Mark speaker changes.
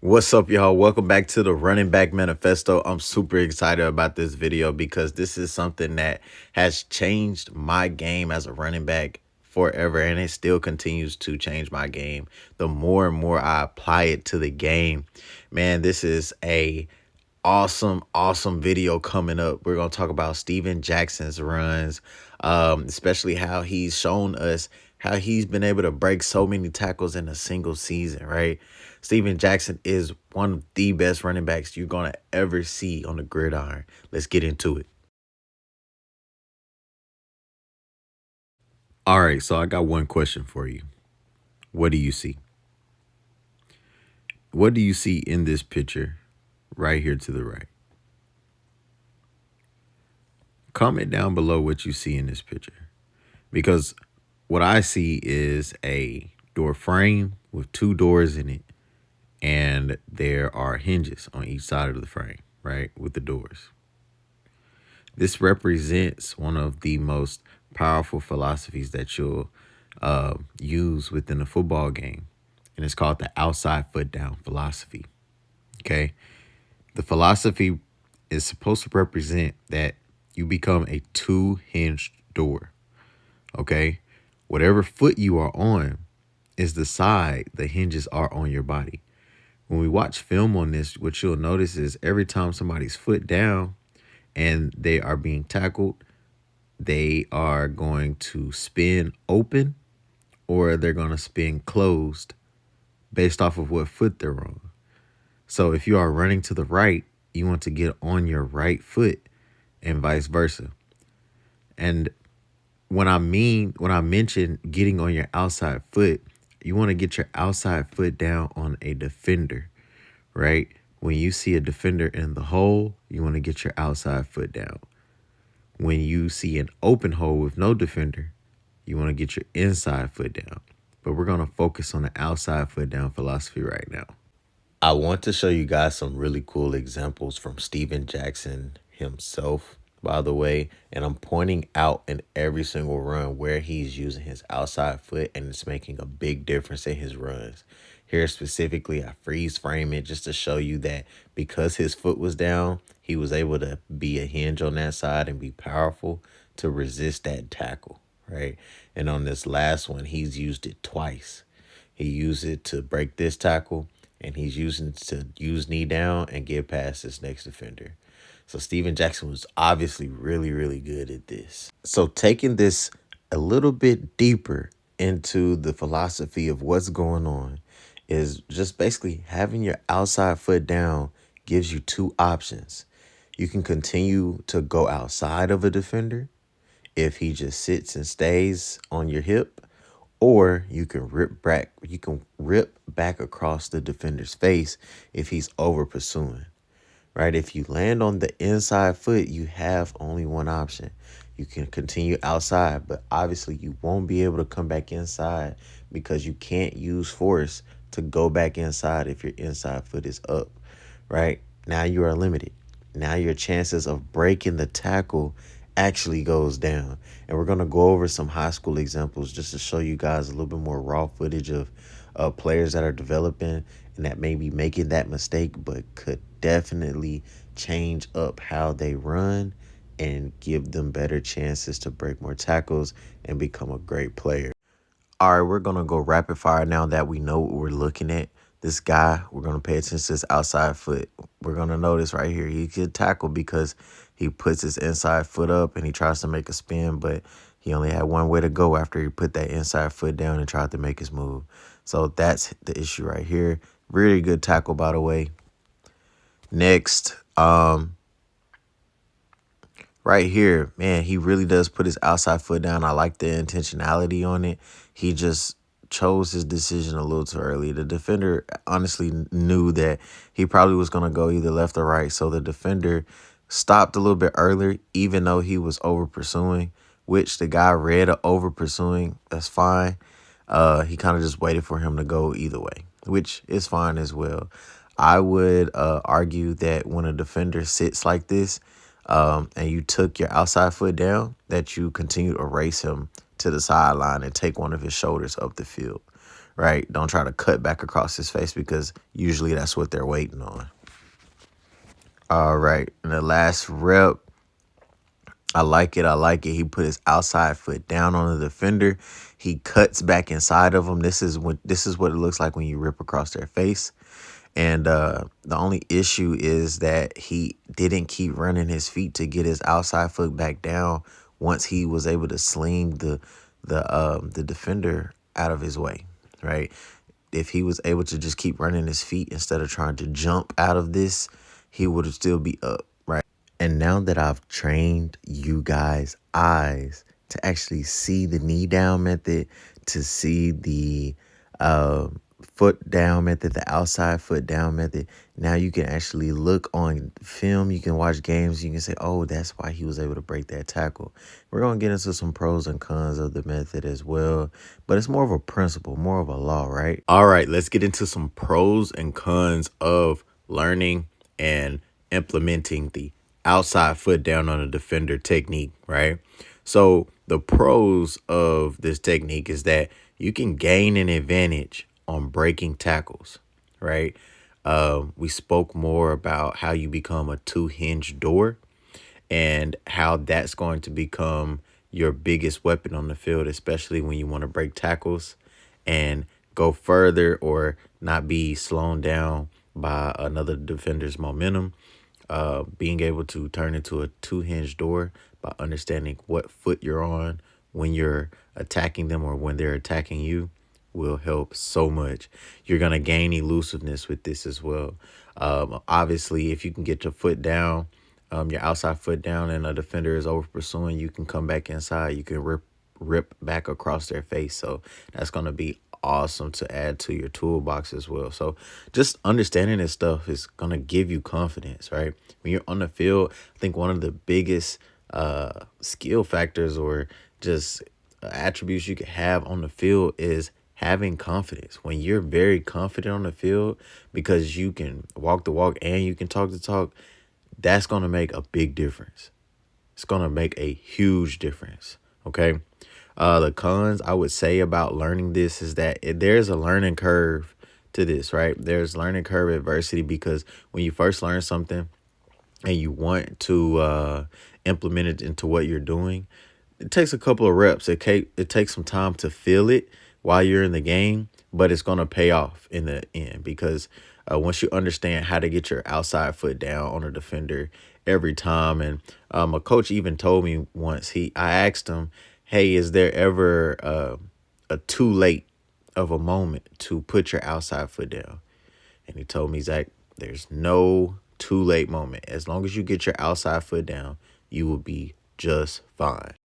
Speaker 1: What's up, y'all? Welcome back to the Running Back Manifesto. I'm super excited about this video because this is something that has changed my game as a running back forever, and it still continues to change my game. The more and more I apply it to the game, man, this is a awesome video coming up. We're going to talk about Steven Jackson's runs, especially how he's shown us how he's been able to break so many tackles in a single season, right? Steven Jackson is one of the best running backs you're going to ever see on the gridiron. Let's get into it. All right, so I got one question for you. What do you see? What do you see in this picture right here to the right? Comment down below what you see in this picture, because what I see is a door frame with two doors in it, and there are hinges on each side of the frame, right, with the doors. This represents one of the most powerful philosophies that you'll use within a football game, and it's called the outside foot down philosophy. Okay, the philosophy is supposed to represent that you become a two-hinged door. Okay, whatever foot you are on is the side the hinges are on your body. When we watch film on this, what you'll notice is every time somebody's foot down and they are being tackled, they are going to spin open or they're going to spin closed based off of what foot they're on. So if you are running to the right, you want to get on your right foot and vice versa. And when I mention getting on your outside foot, you want to get your outside foot down on a defender, right? When you see a defender in the hole, you want to get your outside foot down. When you see an open hole with no defender, you want to get your inside foot down. But we're going to focus on the outside foot down philosophy right now. I want to show you guys some really cool examples from Steven Jackson himself, by the way, and I'm pointing out in every single run where he's using his outside foot, and it's making a big difference in his runs. Here specifically, I freeze frame it just to show you that because his foot was down, he was able to be a hinge on that side and be powerful to resist that tackle, right? And on this last one, he's used it twice. He used it to break this tackle, and he's using it to use knee down and get past this next defender. So Steven Jackson was obviously really good at this. So taking this a little bit deeper into the philosophy of what's going on is just basically having your outside foot down gives you two options. You can continue to go outside of a defender if he just sits and stays on your hip, or you can rip back across the defender's face if he's over pursuing. Right? If you land on the inside foot, you have only one option. You can continue outside, but obviously you won't be able to come back inside because you can't use force to go back inside if your inside foot is up, right? Now you are limited. Now your chances of breaking the tackle actually goes down. And we're going to go over some high school examples just to show you guys a little bit more raw footage of players that are developing and that may be making that mistake, but could definitely change up how they run and give them better chances to break more tackles and become a great player. All right, we're going to go rapid fire now that we know what we're looking at. This guy, we're going to pay attention to his outside foot. We're going to notice right here, he could tackle because he puts his inside foot up and he tries to make a spin, but he only had one way to go after he put that inside foot down and tried to make his move. So that's the issue right here. Really good tackle, by the way. Next, right here, man, he really does put his outside foot down. I like the intentionality on it. He just chose his decision a little too early. The defender honestly knew that he probably was going to go either left or right. So the defender stopped a little bit earlier, even though he was over pursuing, which the guy read over pursuing. That's fine. He kind of just waited for him to go either way, which is fine as well. I would argue that when a defender sits like this, and you took your outside foot down, that you continue to race him to the sideline and take one of his shoulders up the field, right? Don't try to cut back across his face because usually that's what they're waiting on. All right. And the last rep, I like it. I like it. He put his outside foot down on the defender. He cuts back inside of him. This is what it looks like when you rip across their face. And the only issue is that he didn't keep running his feet to get his outside foot back down once he was able to sling the defender out of his way, right? If he was able to just keep running his feet instead of trying to jump out of this, he would still be up, right? And now that I've trained you guys' eyes to actually see the knee down method, to see the foot down method, the outside foot down method, now you can actually look on film. You can watch games. You can say, oh, that's why he was able to break that tackle. We're going to get into some pros and cons of the method as well. But it's more of a principle, more of a law, right? All right, let's get into some pros and cons of learning and implementing the outside foot down on a defender technique, right? So the pros of this technique is that you can gain an advantage on breaking tackles, right? We spoke more about how you become a two-hinge door and how that's going to become your biggest weapon on the field, especially when you want to break tackles and go further or not be slowed down by another defender's momentum. Being able to turn into a two-hinge door by understanding what foot you're on when you're attacking them or when they're attacking you will help so much. You're going to gain elusiveness with this as well. Obviously, if you can get your foot down, your outside foot down, and a defender is over pursuing, you can come back inside. You can rip back across their face. So that's going to be awesome to add to your toolbox as well. So just understanding this stuff is going to give you confidence, right? When you're on the field, I think one of the biggest skill factors or just attributes you can have on the field is having confidence. When you're very confident on the field because you can walk the walk and you can talk the talk, that's going to make a big difference. It's going to make a huge difference. Okay. The cons I would say about learning this is that there's a learning curve to this, right? There's learning curve adversity because when you first learn something and you want to implement it into what you're doing, it takes a couple of reps. It takes some time to feel it while you're in the game, but it's going to pay off in the end because once you understand how to get your outside foot down on a defender every time. And a coach even told me once, I asked him, hey, is there ever a too late of a moment to put your outside foot down? And he told me, Zach, there's no too late moment. As long as you get your outside foot down, you will be just fine.